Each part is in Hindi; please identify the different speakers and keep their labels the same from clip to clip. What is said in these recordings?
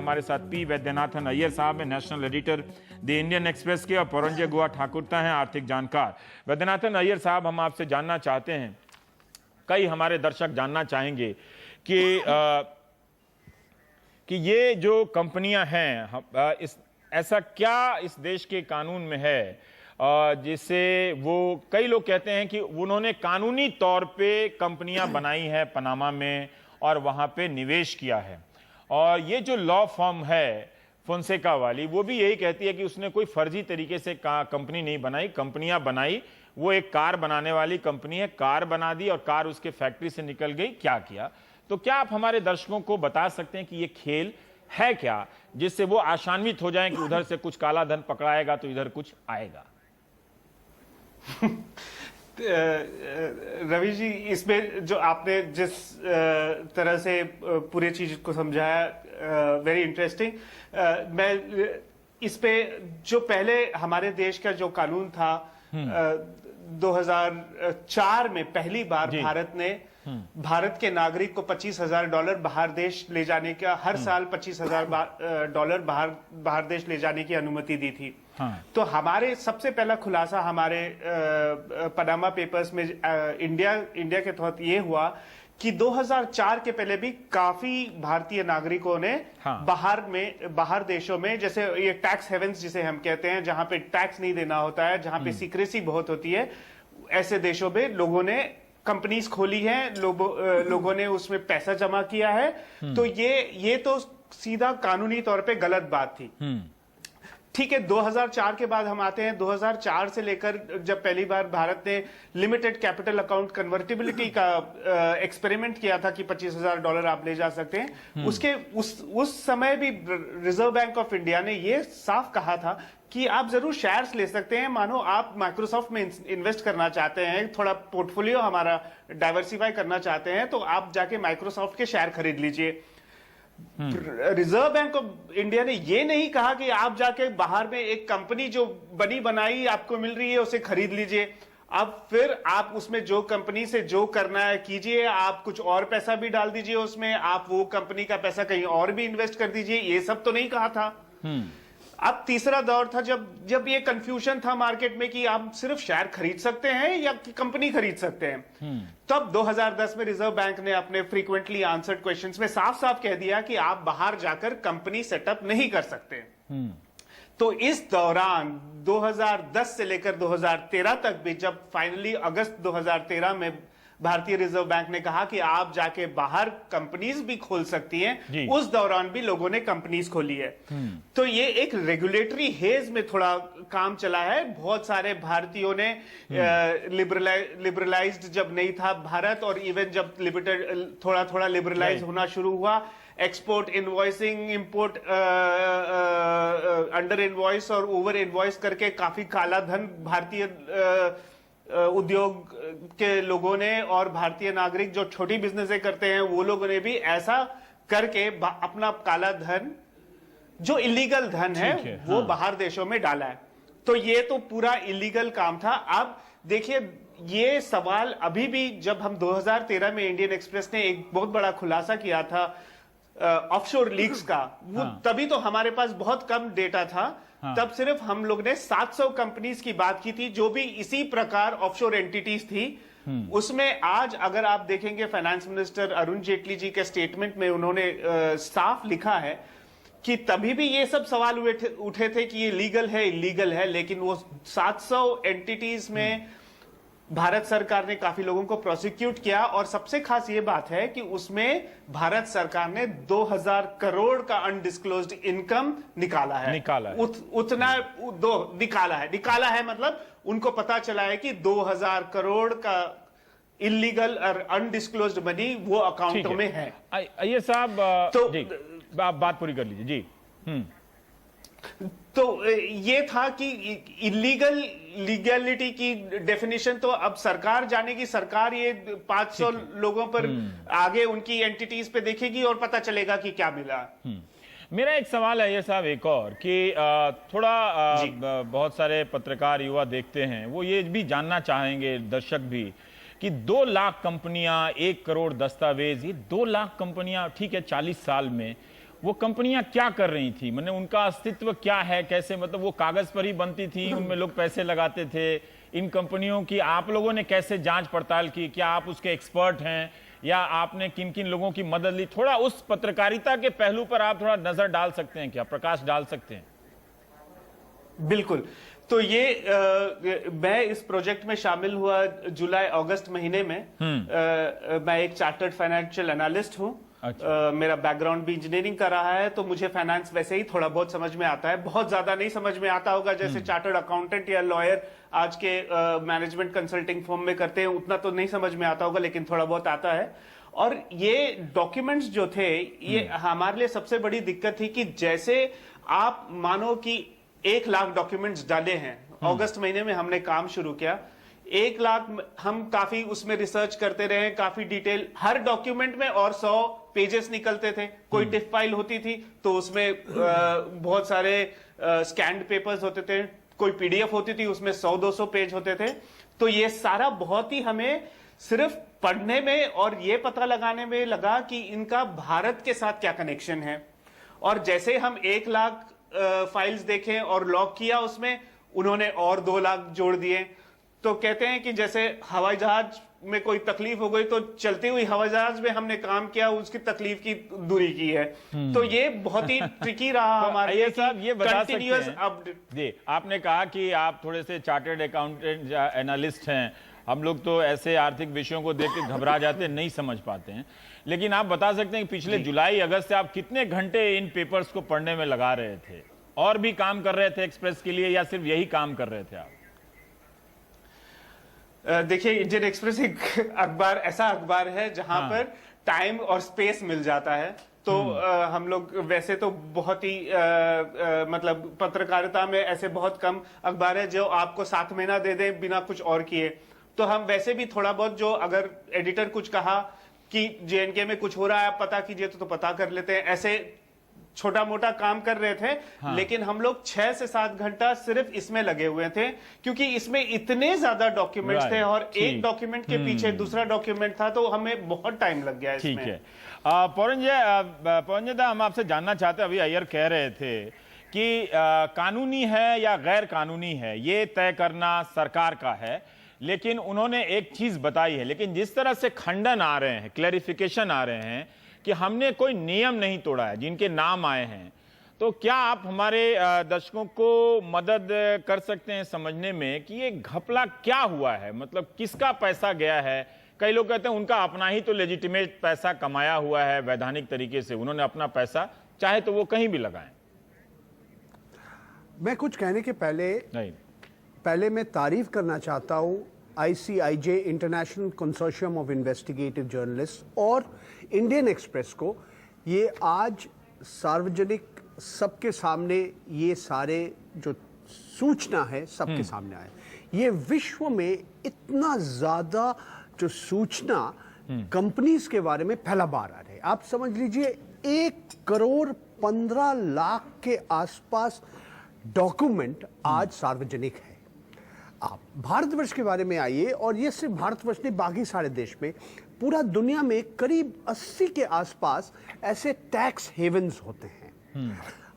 Speaker 1: हमारे साथ पी वैद्यनाथन अय्यर साहब हैं, national editor the Indian express के, और परंजय गुहा ठाकुरता हैं, आर्थिक जानकार। वैद्यनाथन अय्यर साहब, हम आपसे जानना चाहते हैं, कई हमारे दर्शक जानना चाहेंगे कि ये जो कंपनियां हैं, ऐसा क्या इस देश के कानून में है जिससे वो, कई लोग कहते हैं कि उन्होंने कानूनी तौर पे कंपनियां बनाई हैं पनामा में और वहां पे निवेश किया है, और ये जो लॉ फर्म है फोंसेका वाली, वो भी यही कहती है कि उसने कोई फर्जी तरीके से कंपनी नहीं बनाई, कंपनियां बनाई। वो एक कार बनाने वाली कंपनी है, कार बना दी और कार उसके फैक्ट्री से निकल गई। क्या किया? तो क्या आप हमारे दर्शकों को बता सकते हैं कि ये खेल है क्या, जिससे वो आशान्वित हो जाएं कि उधर से कुछ काला धन पकड़ाएगा तो इधर कुछ आएगा?
Speaker 2: रवि जी, इसमें जो आपने जिस तरह से पूरी चीज को समझाया, वेरी इंटरेस्टिंग। मैं इस पे जो पहले हमारे देश का जो कानून था, 2004 में पहली बार भारत ने भारत के नागरिक को $25,000 बाहर देश ले जाने का, हर साल $25,000 बाहर देश ले जाने की अनुमति दी थी। तो हमारे सबसे पहला खुलासा हमारे पनामा पेपर्स में इंडिया के तहत ये हुआ कि 2004 के पहले भी काफी भारतीय नागरिकों ने बाहर देशों में, जैसे ये टैक्स हेवेंस जिसे हम कहते हैं, जहां पे टैक्स नहीं देना होता है, जहां पे सीक्रेसी बहुत होती है, ऐसे देशों में लोगों ने कंपनीज खोली है, लोगों ने उसमें पैसा जमा किया है। तो ये तो सीधा कानूनी तौर पे गलत बात थी। ठीक है, 2004 के बाद हम आते हैं 2004 से लेकर जब पहली बार भारत ने लिमिटेड कैपिटल अकाउंट कन्वर्टिबिलिटी का एक्सपेरिमेंट किया था कि $25,000 आप ले जा सकते हैं, उस समय भी रिजर्व बैंक ऑफ इंडिया ने ये साफ कहा था कि आप जरूर शेयर्स ले सकते हैं। मानो आप माइक्रोसॉफ्ट में इन्वेस्ट करना चाहते हैं, थोड़ा पोर्टफोलियो हमारा डाइवर्सिफाई करना चाहते हैं, तो आप जाके माइक्रोसॉफ्ट के शेयर खरीद लीजिए। रिजर्व बैंक ऑफ इंडिया ने यह नहीं कहा कि आप जाके बाहर में एक कंपनी जो बनी बनाई आपको मिल रही है उसे खरीद लीजिए। अब फिर आप उसमें जो कंपनी से जो करना है कीजिए, आप कुछ और पैसा भी डाल दीजिए उसमें, आप वो कंपनी का पैसा कहीं और भी इन्वेस्ट कर दीजिए, ये सब तो नहीं कहा था। अब तीसरा दौर था जब ये कंफ्यूजन था मार्केट में कि आप सिर्फ शेयर खरीद सकते हैं या कंपनी खरीद सकते हैं। तब 2010 में रिजर्व बैंक ने अपने फ्रीक्वेंटली आंसर्ड क्वेश्चंस में साफ साफ कह दिया कि आप बाहर जाकर कंपनी सेटअप नहीं कर सकते। तो इस दौरान 2010 से लेकर 2013 तक भी, जब फाइनली अगस्त 2013 में भारतीय रिजर्व बैंक ने कहा कि आप जाके बाहर कंपनीज भी खोल सकती हैं, उस दौरान भी लोगों ने कंपनीज खोली है। तो ये एक रेगुलेटरी हेज में थोड़ा काम चला है। बहुत सारे भारतीयों ने लिबरलाइज्ड जब नहीं था भारत, और इवन जब थोड़ा थोड़ा लिबरलाइज होना शुरू हुआ, export invoicing, import under invoice और ओवर इनवॉइस करके काफी काला धन भारतीय उद्योग के लोगों ने और भारतीय नागरिक जो छोटी बिजनेसें करते हैं वो लोगों ने भी ऐसा करके अपना काला धन, जो इलीगल धन है वो बाहर देशों में डाला है। तो ये तो पूरा इलीगल काम था। अब देखिए, ये सवाल अभी भी, जब हम 2013 में इंडियन एक्सप्रेस ने एक बहुत बड़ा खुलासा किया था ऑफशोर लीक्स का, वो तभी तो हमारे पास बहुत कम डेटा था। तब सिर्फ हम लोग ने 700 कंपनीज की बात की थी जो भी इसी प्रकार ऑफशोर एंटिटीज थी। उसमें आज अगर आप देखेंगे, फाइनेंस मिनिस्टर अरुण जेटली जी के स्टेटमेंट में उन्होंने साफ लिखा है कि तभी भी ये सब सवाल उठे थे कि ये लीगल है इलीगल है, लेकिन वो 700 एंटिटीज में भारत सरकार ने काफी लोगों को प्रोसिक्यूट किया। और सबसे खास ये बात है कि उसमें भारत सरकार ने 2000 करोड़ का अनडिस्क्लोज्ड इनकम निकाला है। निकाला है मतलब उनको पता चला है कि 2000 करोड़ का इलीगल और अनडिस्क्लोज्ड मनी वो अकाउंटों में है।
Speaker 1: अय्यर साहब, तो आप बात पूरी कर लीजिए जी।
Speaker 2: तो ये था कि लीगैलिटी की डेफिनेशन तो अब सरकार जानेगी। सरकार ये 500 लोगों पर आगे उनकी एंटिटीज पे देखेगी और पता चलेगा कि क्या मिला।
Speaker 1: मेरा एक सवाल है ये साहब एक और कि थोड़ा बहुत सारे पत्रकार युवा देखते हैं, वो ये भी जानना चाहेंगे, दर्शक भी, कि 2 लाख कंपनियां, 1 करोड़ दस्तावेज, ये 2 लाख कंपनियां, ठीक है 40 साल में, वो कंपनियां क्या कर रही थी, मतलब उनका अस्तित्व क्या है, कैसे, मतलब वो कागज पर ही बनती थी, उनमें लोग पैसे लगाते थे। इन कंपनियों की आप लोगों ने कैसे जांच पड़ताल की? क्या आप उसके एक्सपर्ट हैं या आपने किन किन लोगों की मदद ली? थोड़ा उस पत्रकारिता के पहलू पर आप थोड़ा नजर डाल सकते हैं, क्या प्रकाश डाल सकते हैं?
Speaker 2: बिल्कुल। तो ये मैं इस प्रोजेक्ट में शामिल हुआ जुलाई अगस्त महीने में। मैं एक चार्टर्ड फाइनेंशियल एनालिस्ट हूं।
Speaker 1: अच्छा।
Speaker 2: मेरा बैकग्राउंड भी इंजीनियरिंग का रहा है, तो मुझे फाइनेंस वैसे ही थोड़ा बहुत समझ में आता है। बहुत ज्यादा नहीं समझ में आता होगा जैसे चार्टर्ड अकाउंटेंट या लॉयर आज के मैनेजमेंट कंसल्टिंग फर्म में करते हैं, उतना तो नहीं समझ में आता होगा, लेकिन थोड़ा बहुत आता है। और ये डॉक्यूमेंट्स जो थे, ये हमारे लिए सबसे बड़ी दिक्कत थी कि जैसे आप मानो कि 1 लाख डॉक्यूमेंट्स डाले हैं। अगस्त महीने में हमने काम शुरू किया। 1 लाख, हम काफी उसमें रिसर्च करते रहे, काफी डिटेल, हर डॉक्यूमेंट में और 100 पेजेस निकलते थे। कोई टिफ फाइल होती थी तो उसमें बहुत सारे स्कैन्ड पेपर्स होते थे, कोई पीडीएफ होती थी उसमें 100-200 पेज होते थे। तो ये सारा बहुत ही हमें सिर्फ पढ़ने में और ये पता लगाने में लगा कि इनका भारत के साथ क्या कनेक्शन है। और जैसे हम 1 लाख फाइल्स देखें और लॉक किया, उसमें उन्होंने और 2 लाख जोड़ दिए। तो कहते हैं कि जैसे हवाई जहाज में कोई तकलीफ हो गई तो चलती हुई हवाई जहाज में हमने काम किया, उसकी तकलीफ की दूरी की है। तो ये बहुत ही ट्रिकी रहा हमारे लिए।
Speaker 1: साहब ये बता सकते हैं
Speaker 2: अपडेट
Speaker 1: जी, आपने कहा कि आप थोड़े से चार्टर्ड अकाउंटेंट या एनालिस्ट हैं। हम लोग तो ऐसे आर्थिक विषयों को देख के घबरा जाते हैं, नहीं समझ पाते हैं, लेकिन आप बता सकते हैं कि पिछले जुलाई अगस्त से आप कितने घंटे इन पेपर्स को पढ़ने में लगा रहे थे? और भी काम कर रहे थे एक्सप्रेस के लिए या सिर्फ यही काम कर रहे थे आप?
Speaker 2: देखिए, इंडियन एक्सप्रेस एक अखबार, ऐसा अखबार है जहां पर टाइम और स्पेस मिल जाता है। तो हम लोग वैसे तो बहुत ही मतलब पत्रकारिता में ऐसे बहुत कम अखबार है जो आपको 7 महीना दे दे बिना कुछ और किए। तो हम वैसे भी थोड़ा बहुत, जो अगर एडिटर कुछ कहा कि जेएनके में कुछ हो रहा है आप पता कीजिए, तो पता कर लेते हैं। ऐसे छोटा मोटा काम कर रहे थे। लेकिन हम लोग 6 से 7 घंटा सिर्फ इसमें लगे हुए थे, क्योंकि इसमें इतने ज्यादा डॉक्यूमेंट्स थे और एक डॉक्यूमेंट के पीछे दूसरा डॉक्यूमेंट था, तो हमें बहुत टाइम लग गया इसमें।
Speaker 1: ठीक है। पौरंजय दा, हम आपसे जानना चाहते हैं, अभी अय्यर कह रहे थे कि कानूनी है या गैर कानूनी है ये तय करना सरकार का है, लेकिन उन्होंने एक चीज बताई है, लेकिन जिस तरह से खंडन आ रहे हैं, क्लैरिफिकेशन आ रहे हैं कि हमने कोई नियम नहीं तोड़ा है जिनके नाम आए हैं, तो क्या आप हमारे दर्शकों को मदद कर सकते हैं समझने में कि ये घपला क्या हुआ है? मतलब किसका पैसा गया है? कई लोग कहते हैं उनका अपना ही तो लेजिटिमेट पैसा कमाया हुआ है वैधानिक तरीके से, उन्होंने अपना पैसा चाहे तो वो कहीं भी लगाएं।
Speaker 3: मैं कुछ कहने के पहले मैं तारीफ करना चाहता हूं ICIJ, international consortium of investigative journalist, और इंडियन एक्सप्रेस को। ये आज सार्वजनिक सबके सामने ये सारे जो सूचना है सबके सामने आए। ये विश्व में इतना ज़्यादा जो सूचना कंपनीज के बारे में पहला बार आ रहे हैं। आप समझ लीजिए 1,15,00,000 के आसपास डॉक्यूमेंट आज सार्वजनिक है। आप भारतवर्ष के बारे में आइए, और ये सिर्फ भारतवर्ष नहीं, बाकी सारे देश में, पूरा दुनिया में करीब 80 के आसपास ऐसे टैक्स हेवन्स होते हैं।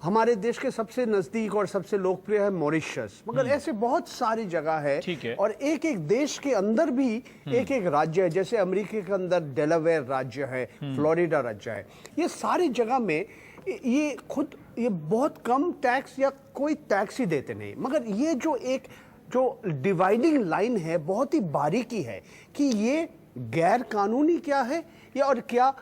Speaker 3: हमारे देश के सबसे नजदीक और सबसे लोकप्रिय है मॉरिशस, मगर ऐसे बहुत सारी जगह है। और एक एक देश के अंदर भी एक एक राज्य है, जैसे अमेरिका के अंदर डेलावेयर राज्य है, फ्लोरिडा राज्य है। ये सारी जगह में ये बहुत कम टैक्स या कोई टैक्स ही देते नहीं, मगर ये जो डिवाइडिंग लाइन है बहुत ही बारीकी है कि ये गैर कानूनी क्या है या और क्या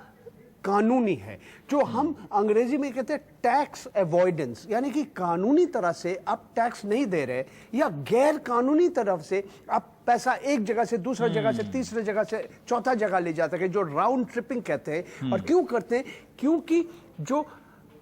Speaker 3: कानूनी है। जो हम अंग्रेजी में कहते हैं टैक्स अवॉइडेंस, यानी कि कानूनी तरह से आप टैक्स नहीं दे रहे, या गैर कानूनी तरफ से आप पैसा एक जगह से दूसरा जगह से तीसरे जगह से चौथा जगह ले जाते हैं, जो राउंड ट्रिपिंग कहते हैं। और क्यों करते हैं? क्योंकि जो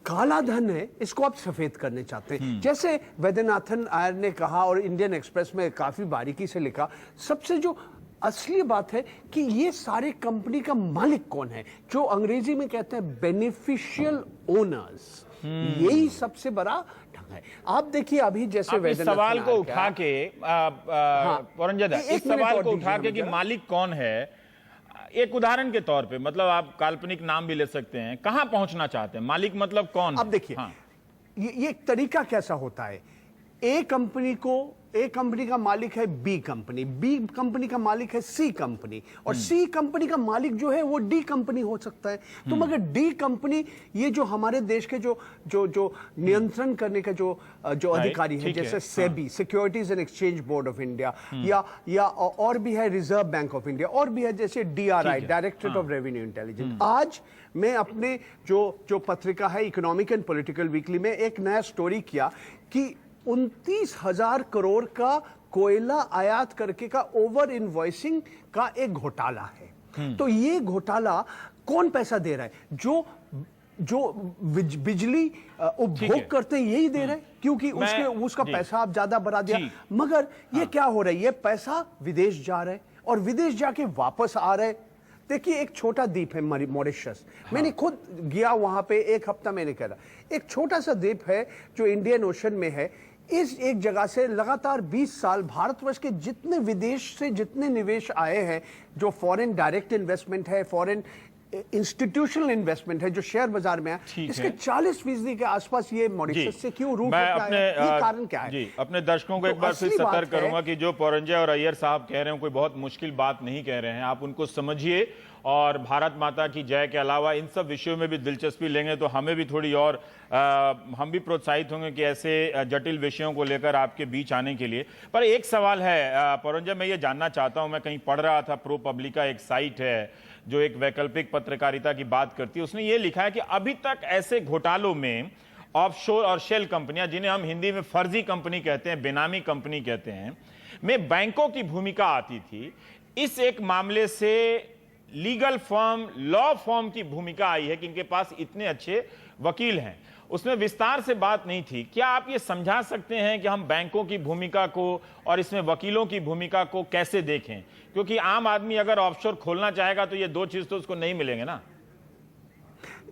Speaker 3: काला धन है इसको आप सफेद करने चाहते हैं। जैसे वैद्यनाथन आयर ने कहा और इंडियन एक्सप्रेस में काफी बारीकी से लिखा, सबसे जो असली बात है कि ये सारे कंपनी का मालिक कौन है, जो अंग्रेजी में कहते हैं बेनिफिशियल ओनर्स। यही सबसे बड़ा ढंग है। आप देखिए अभी जैसे
Speaker 1: इस सवाल को उठा के पौरंजय दा, इस सवाल को उठा के कि मालिक कौन है, एक उदाहरण के तौर पे, मतलब आप काल्पनिक नाम भी ले सकते हैं, कहां पहुंचना चाहते हैं? मालिक मतलब कौन?
Speaker 3: अब देखिए,
Speaker 1: हाँ।
Speaker 3: ये एक तरीका कैसा होता है। ए कंपनी का मालिक है बी कंपनी का मालिक है सी कंपनी, और सी कंपनी का मालिक जो है वो डी कंपनी हो सकता है। तो मगर डी कंपनी, ये जो हमारे देश के जो नियंत्रण करने का जो अधिकारी है, जैसे SEBI, securities and exchange board of India, या और भी है रिजर्व बैंक ऑफ इंडिया, और भी है जैसे DRI, directorate of revenue intelligence. आज मैं अपने जो पत्रिका है इकोनॉमिक एंड पॉलिटिकल वीकली में एक नया स्टोरी किया कि 29,000 करोड़ का कोयला आयात करके का ओवर इनवॉइसिंग का एक घोटाला है। तो ये घोटाला कौन पैसा दे रहा है? जो बिजली उपभोग करते हैं यही दे रहे हैं, क्योंकि उसका पैसा आप ज्यादा बढ़ा दिया। मगर ये क्या हो रहा है? ये पैसा विदेश जा रहा है, और विदेश जाके वापस आ रहा है। देखिए, एक छोटा द्वीप है मॉरिशस, मैंने खुद गया वहां पे, एक हफ्ता मैंने करा। एक छोटा सा द्वीप है जो इंडियन ओशन में है। इस एक जगह से लगातार 20 साल भारतवर्ष के जितने विदेश से जितने निवेश आए हैं, जो फॉरेन डायरेक्ट इन्वेस्टमेंट है, फॉरेन इंस्टीट्यूशनल इन्वेस्टमेंट है जो शेयर बाजार में है, इसके 40% के आसपास ये मॉरिशस से क्यों रूट होता है? ये कारण क्या है?
Speaker 1: जी, अपने दर्शकों को एक बार फिर सतर्क करूंगा कि जो पौरंजे और अय्यर साहब कह रहे हैं कोई बहुत मुश्किल बात नहीं कह रहे हैं। आप उनको समझिए, और भारत माता की जय के अलावा इन सब विषयों में भी दिलचस्पी लेंगे तो हमें भी थोड़ी और हम भी प्रोत्साहित होंगे कि ऐसे जटिल विषयों को लेकर आपके बीच आने के लिए। पर एक सवाल है पौरंजे, मैं ये जानना चाहता हूं, मैं कहीं पढ़ रहा था, प्रो पब्लिका एक साइट है जो एक वैकल्पिक पत्रकारिता की बात करती है, उसने ये लिखा है कि अभी तक ऐसे घोटालों में ऑफशोर और शेल कंपनियां, जिन्हें हम हिंदी में फर्जी कंपनी कहते हैं, बेनामी कंपनी कहते हैं, में बैंकों की भूमिका आती थी। इस एक मामले से लीगल फर्म, लॉ फर्म की भूमिका आई है कि इनके पास इतने अच्छे वकील हैं। उसमें विस्तार से बात नहीं थी। क्या आप ये समझा सकते हैं कि हम बैंकों की भूमिका को और इसमें वकीलों की भूमिका को कैसे देखें? क्योंकि आम आदमी अगर ऑफशोर खोलना चाहेगा तो ये दो चीज तो उसको नहीं मिलेंगे ना।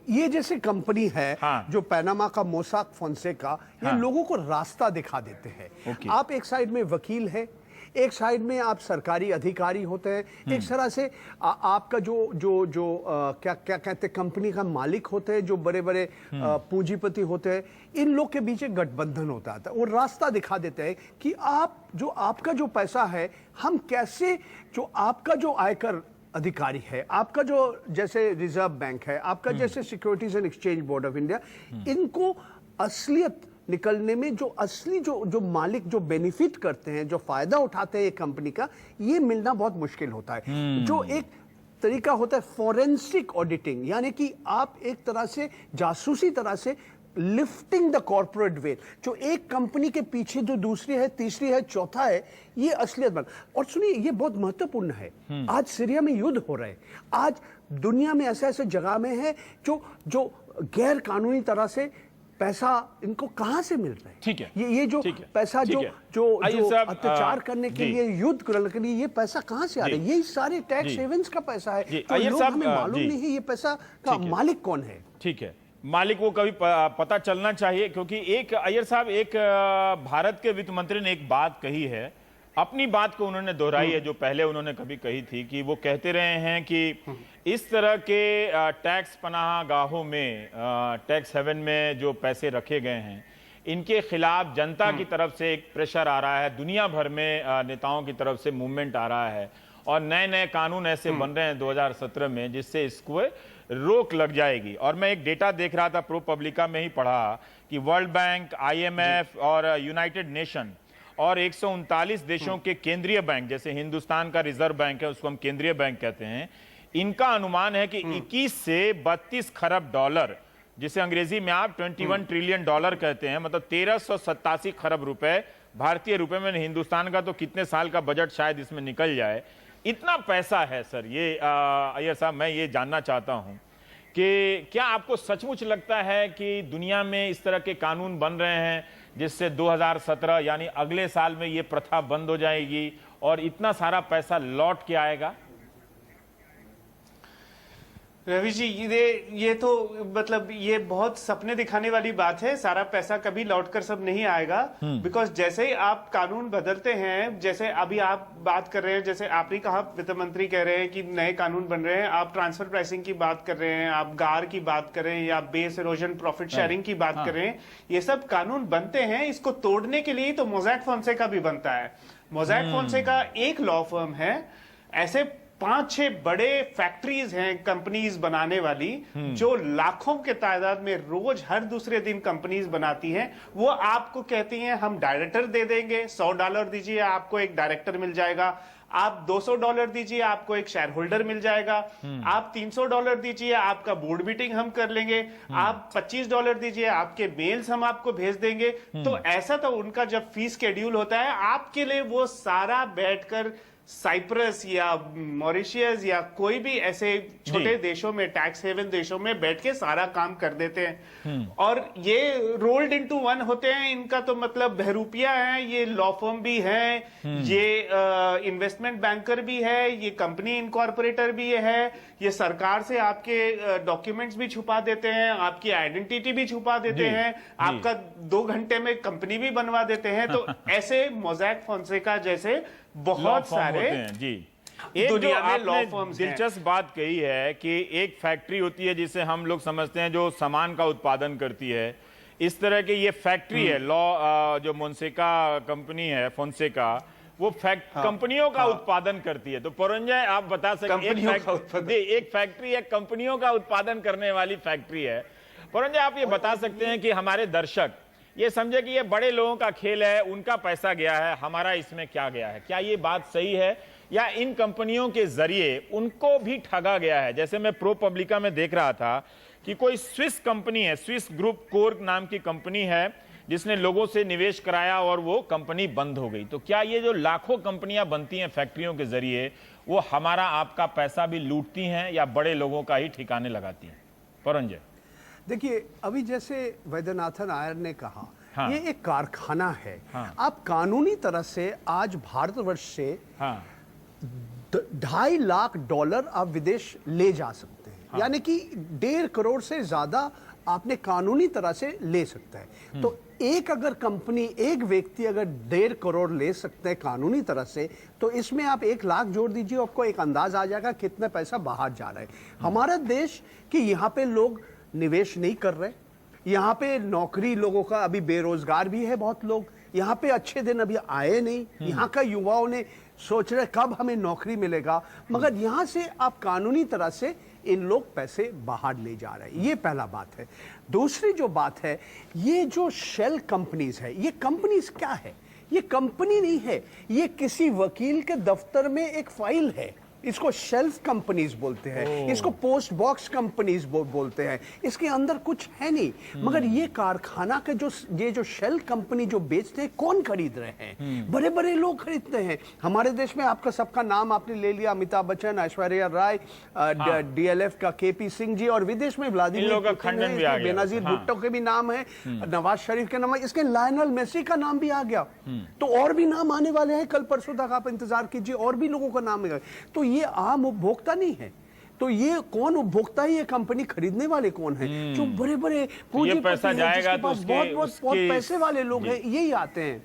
Speaker 3: ये जैसे कंपनी है जो पैनामा का मोसाक फोंसेका, ये लोगों को रास्ता दिखा देते हैं। आप एक साइड में वकील है, एक साइड में आप सरकारी अधिकारी होते हैं, एक तरह से आपका जो क्या कहते हैं, कंपनी का मालिक होते हैं, जो बड़े बड़े पूंजीपति होते हैं, इन लोग के बीच एक गठबंधन होता है। वो रास्ता दिखा देते हैं कि आपका जो पैसा है, हम कैसे, जो आपका जो आयकर अधिकारी है, आपका जो जैसे रिजर्व बैंक है, आपका जैसे securities and exchange board of India, इनको असलियत निकलने में जो असली जो मालिक जो बेनिफिट करते हैं, जो फायदा उठाते हैं एक कंपनी का, ये मिलना बहुत मुश्किल होता है। जो एक तरीका होता है फॉरेंसिक ऑडिटिंग, यानी कि आप एक तरह से जासूसी तरह से लिफ्टिंग द कॉर्पोरेट वेल, जो एक कंपनी के पीछे जो दूसरी है, तीसरी है, चौथा है, ये असलियत बन। और सुनिए, ये बहुत महत्वपूर्ण है। आज सीरिया में युद्ध हो रहा है, आज दुनिया में ऐसे ऐसे जगह में है जो गैर कानूनी तरह से पैसा इनको कहां से मिल रहा है?
Speaker 1: ठीक है,
Speaker 3: ये जो पैसा जो अत्याचार करने के लिए, युद्ध करने के लिए, ये पैसा कहां से आ रहा है? ये सारे टैक्स हेवन्स का पैसा है। तो लोग हमें मालूम नहीं है ये पैसा का मालिक कौन है।
Speaker 1: ठीक है, मालिक को कभी पता चलना चाहिए। क्योंकि एक अय्यर साहब, एक भारत के वित्त मंत्री ने एक बात कही है, अपनी बात को उन्होंने दोहराई है जो पहले उन्होंने कभी कही थी, कि वो कहते रहे हैं कि इस तरह के टैक्स पनाहगाहों में, टैक्स हेवन में जो पैसे रखे गए हैं, इनके खिलाफ जनता की तरफ से एक प्रेशर आ रहा है, दुनिया भर में नेताओं की तरफ से मूवमेंट आ रहा है, और नए नए कानून ऐसे बन रहे हैं 2017 में जिससे इसको रोक लग जाएगी। और मैं एक डेटा देख रहा था, प्रो पब्लिका में ही पढ़ा कि वर्ल्ड बैंक, IMF और यूनाइटेड नेशन और 139 देशों के केंद्रीय बैंक, जैसे हिंदुस्तान का रिजर्व बैंक है, उसको हम केंद्रीय बैंक कहते हैं, इनका अनुमान है कि 21 से 32 खरब डॉलर, जिसे अंग्रेजी में आप 21 ट्रिलियन डॉलर कहते हैं, मतलब 1387 खरब रुपए भारतीय रुपए में। हिंदुस्तान का तो कितने साल का बजट शायद इसमें निकल जाए, इतना पैसा है सर। ये अय्यर साहब, मैं ये जानना चाहता हूं कि क्या आपको सचमुच लगता है कि दुनिया में इस तरह के कानून बन रहे हैं जिससे 2017 यानी अगले साल में ये प्रथा बंद हो जाएगी और इतना सारा पैसा लौट के आएगा?
Speaker 2: रवि जी, ये तो मतलब ये बहुत सपने दिखाने वाली बात है। सारा पैसा कभी लौटकर सब नहीं आएगा, बिकॉज जैसे ही आप कानून बदलते हैं, जैसे अभी आप बात कर रहे हैं, जैसे आपने कहा वित्त मंत्री कह रहे हैं कि नए कानून बन रहे हैं, आप ट्रांसफर प्राइसिंग की बात कर रहे हैं, आप गार की बात कर रहे हैं, या बेस इरोजन प्रॉफिट शेयरिंग की बात कर रहे हैं, ये सब कानून बनते हैं। इसको तोड़ने के लिए तो मोज़ैक फोंसेका भी बनता है। मोज़ैक फोंसेका एक लॉ फर्म है, ऐसे 5-6 बड़े फैक्ट्रीज हैं कंपनीज बनाने वाली, जो लाखों के तादाद में रोज हर दूसरे दिन कंपनीज बनाती हैं। वो आपको कहती हैं हम डायरेक्टर दे देंगे, $100 दीजिए आपको एक डायरेक्टर मिल जाएगा, आप $200 दीजिए आपको एक शेयर होल्डर मिल जाएगा, आप $300 दीजिए आपका बोर्ड मीटिंग हम कर लेंगे, आप $25 दीजिए आपके मेल्स हम आपको भेज देंगे। तो ऐसा तो उनका जब फीस शेड्यूल होता है, आपके लिए वो सारा बैठकर साइप्रस या मॉरिशियस या कोई भी ऐसे छोटे देशों में, टैक्स हेवन देशों में बैठ के सारा काम कर देते हैं। और ये रोल्ड इनटू वन होते हैं। इनका तो मतलब बहरूपिया है, ये लॉ फर्म भी है, ये इन्वेस्टमेंट बैंकर भी है, ये कंपनी इनकॉर्पोरेटर भी है, ये सरकार से आपके डॉक्यूमेंट्स भी छुपा देते हैं, आपकी आइडेंटिटी भी छुपा देते हैं, आपका 2 घंटे में कंपनी भी बनवा देते हैं। तो ऐसे मोज़ैक फोंसेका जैसे बहुत सारे
Speaker 1: हैं जी। एक जो आपने दिलचस्प बात कही है कि एक फैक्ट्री होती है जिसे हम लोग समझते हैं जो सामान का उत्पादन करती है, इस तरह की ये फैक्ट्री है जो मोंसेका कंपनी है, फोंसेका, वो कंपनियों का उत्पादन करती है। तो परंजय आप बता सकते हैं, एक फैक्ट्री है, कंपनियों का उत्पादन करने वाली फैक्ट्री है। परंजय आप ये बता सकते हैं कि हमारे दर्शक ये समझे कि ये बड़े लोगों का खेल है, उनका पैसा गया है, हमारा इसमें क्या गया है? क्या ये बात सही है, या इन कंपनियों के जरिए उनको भी ठगा गया है? जैसे मैं प्रो पब्लिका में देख रहा था कि कोई स्विस कंपनी है, स्विस ग्रुप कोर्क नाम की कंपनी है, जिसने लोगों से निवेश कराया और वो कंपनी बंद हो गई। तो क्या ये जो लाखों कंपनियां बनती हैं फैक्ट्रियों के जरिए, वो हमारा आपका पैसा भी लूटती हैं या बड़े लोगों का ही ठिकाने लगाती हैं? परंजय
Speaker 3: देखिए, अभी जैसे वैद्यनाथन आयर ने कहा,
Speaker 1: हाँ।
Speaker 3: ये एक कारखाना है।
Speaker 1: हाँ।
Speaker 3: आप कानूनी तरह से आज भारतवर्ष से
Speaker 1: हाँ।
Speaker 3: $2.5 लाख आप विदेश ले जा सकते हैं। हाँ। यानी कि 1.5 करोड़ से ज्यादा आपने कानूनी तरह से ले सकता है। तो एक अगर कंपनी, एक व्यक्ति अगर 1.5 करोड़ ले सकते हैं कानूनी तरह से, तो इसमें आप 1 लाख जोड़ दीजिए, आपको एक अंदाज आ जाएगा कितना पैसा बाहर जा रहा है। हमारा देश कि यहाँ पे लोग निवेश नहीं कर रहे, यहाँ पे नौकरी लोगों का, अभी बेरोजगार भी है बहुत लोग, यहाँ पे अच्छे दिन अभी आए नहीं, यहाँ का युवाओं ने सोच रहे कब हमें नौकरी मिलेगा, मगर यहाँ से आप कानूनी तरह से इन लोग पैसे बाहर ले जा रहे हैं। ये पहला बात है। दूसरी जो बात है, ये जो शेल कंपनीज है, ये कंपनीज क्या है? ये कंपनी नहीं है, ये किसी वकील के दफ्तर में एक फाइल है। इसको शेल्फ कंपनीज बोलते हैं, इसको पोस्ट बॉक्स कंपनीज बोलते हैं। इसके अंदर कुछ है नहीं, मगर ये कारखाना के जो शेल कंपनी जो बेचते हैं, कौन खरीद रहे हैं? बड़े बड़े लोग खरीदते हैं। हमारे देश में आपका सबका नाम आपने ले लिया, अमिताभ बच्चन, ऐश्वर्या राय, डीएलएफ का केपी सिंह जी, और विदेश में व्लादिमीर पुतिन, बेनजीर भुट्टो के भी नाम है, नवाज शरीफ के नाम है, इसके लायनल मेसी का नाम भी आ गया। तो और भी नाम आने वाले हैं, कल परसों तक आप इंतजार कीजिए, और भी लोगों का नाम है। तो ये आम उपभोक्ता नहीं है। तो ये कौन उपभोक्ता है? ये कंपनी खरीदने वाले कौन है? जो बड़े बड़े पूंजीपति हैं, जिसके पास बहुत पैसे वाले लोग हैं, यही आते हैं।